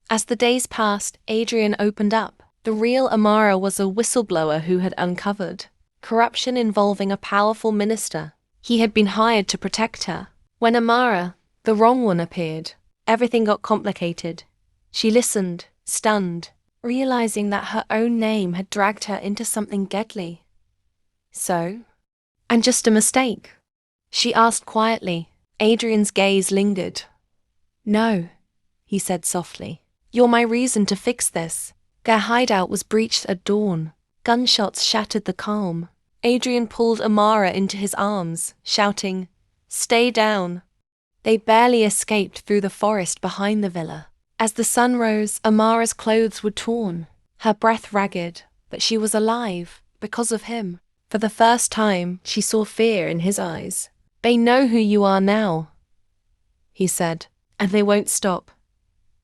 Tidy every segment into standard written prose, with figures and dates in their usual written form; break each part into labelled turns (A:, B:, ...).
A: As the days passed, Adrian opened up. The real Amara was a whistleblower who had uncovered corruption involving a powerful minister. He had been hired to protect her. When Amara, the wrong one, appeared, everything got complicated. She listened, stunned, realizing that her own name had dragged her into something deadly. So? I'm just a mistake? She asked quietly. Adrian's gaze lingered. No, he said softly. You're my reason to fix this. Their hideout was breached at dawn. Gunshots shattered the calm. Adrian pulled Amara into his arms, shouting, "Stay down." They barely escaped through the forest behind the villa. As the sun rose, Amara's clothes were torn, her breath ragged, but she was alive, because of him. For the first time, she saw fear in his eyes. "They know who you are now," he said, "and they won't stop."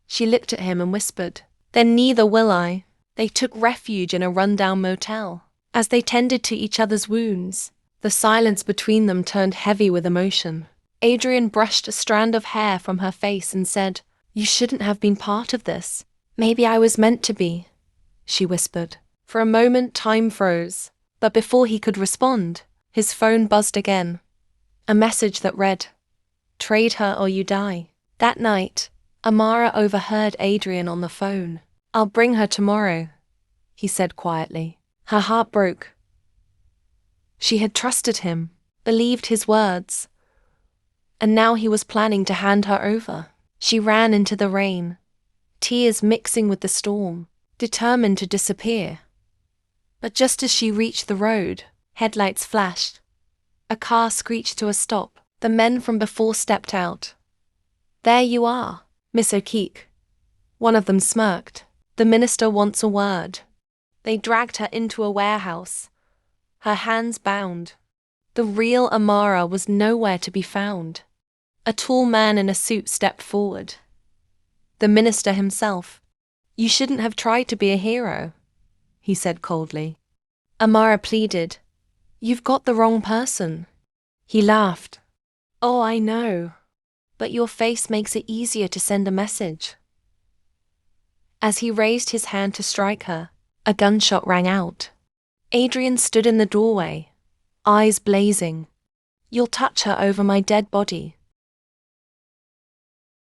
A: She looked at him and whispered, "Then neither will I." They took refuge in a rundown motel. As they tended to each other's wounds, the silence between them turned heavy with emotion. Adrian brushed a strand of hair from her face and said, "You shouldn't have been part of this." "Maybe I was meant to be," she whispered. For a moment, time froze, but before he could respond, his phone buzzed again. A message that read, "Trade her or you die." That night, Amara overheard Adrian on the phone. "I'll bring her tomorrow," he said quietly. Her heart broke. She had trusted him, believed his words, and now he was planning to hand her over. She ran into the rain, tears mixing with the storm, determined to disappear. But just as she reached the road, headlights flashed. A car screeched to a stop. The men from before stepped out. "There you are, Miss O'Keefe." One of them smirked. "The minister wants a word." They dragged her into a warehouse, her hands bound. The real Amara was nowhere to be found. A tall man in a suit stepped forward. The minister himself. "You shouldn't have tried to be a hero," he said coldly. Amara pleaded, "You've got the wrong person." He laughed. "Oh, I know, but your face makes it easier to send a message." As he raised his hand to strike her, a gunshot rang out. Adrian stood in the doorway, eyes blazing. "You'll touch her over my dead body,"